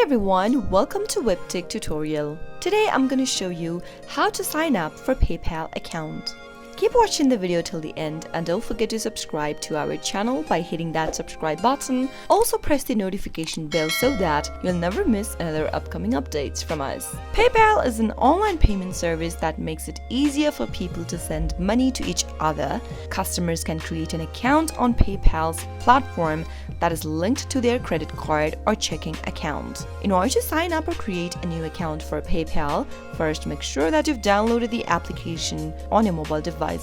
everyone, welcome to Webtech Tutorial. Today I'm going to show you how to sign up for PayPal account. Keep watching the video till the end and don't forget to subscribe to our channel by hitting that subscribe button. Also press the notification bell so that you'll never miss another upcoming updates from us. PayPal is an online payment service that makes it easier for people to send money to each other. Customers can create an account on PayPal's platform that is linked to their credit card or checking account. In order to sign up or create a new account for PayPal, first make sure that you've downloaded the application on your mobile devices.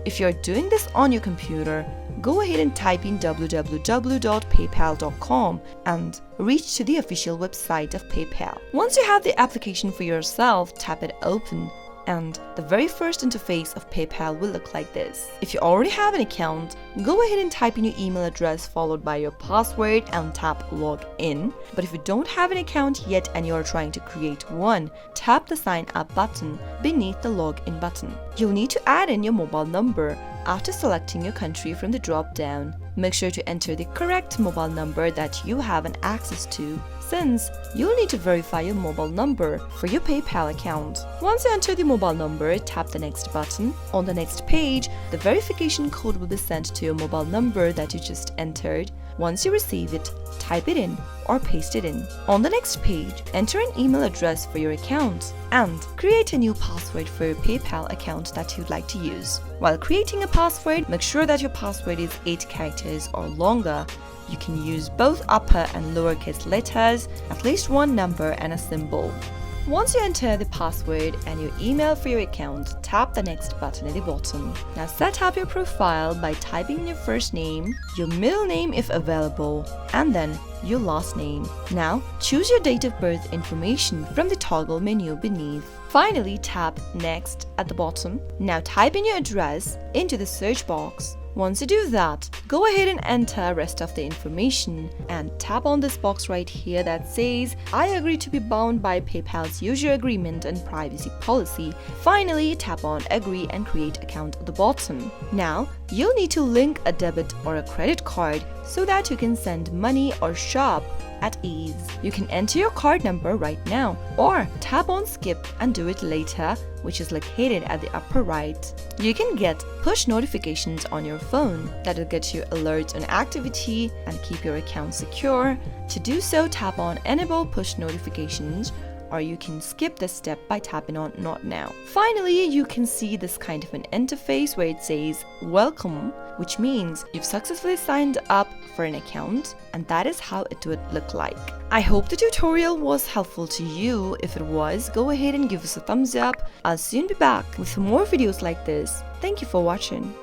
If you're doing this on your computer, go ahead and type in www.paypal.com and reach to the official website of PayPal. Once you have the application for yourself, tap it open and the very first interface of PayPal will look like this. If you already have an account, go ahead and type in your email address followed by your password and tap log in. But if you don't have an account yet and you are trying to create one, tap the sign up button beneath the login button. You'll need to add in your mobile number after selecting your country from the drop down. Make sure to enter the correct mobile number that you have an access to, since you'll need to verify your mobile number for your PayPal account. Once you enter the mobile number, tap the next button. On the next page, the verification code will be sent to your mobile number that you just entered. Once you receive it, type it in or paste it in. On the next page, enter an email address for your account and create a new password for your PayPal account that you'd like to use. While creating a password, make sure that your password is 8 characters or longer. You can use both upper and lowercase letters, at least one number and a symbol. Once you enter the password and your email for your account, tap the next button at the bottom. Now set up your profile by typing in your first name, your middle name if available, and then your last name. Now choose your date of birth information from the toggle menu beneath. Finally, tap Next at the bottom. Now type in your address into the search box. Once you do that, go ahead and enter rest of the information and tap on this box right here that says I agree to be bound by PayPal's user agreement and privacy policy. Finally, tap on agree and create account at the bottom. Now, you'll need to link a debit or a credit card so that you can send money or shop at ease. You can enter your card number right now or tap on skip and do it later, which is located at the upper right. You can get push notifications on your phone that'll get you alerts on activity and keep your account secure. To do so, tap on enable push notifications, or you can skip this step by tapping on Not Now. Finally, you can see this kind of an interface where it says Welcome, which means you've successfully signed up for an account, and that is how it would look like. I hope the tutorial was helpful to you. If it was, go ahead and give us a thumbs up. I'll soon be back with more videos like this. Thank you for watching.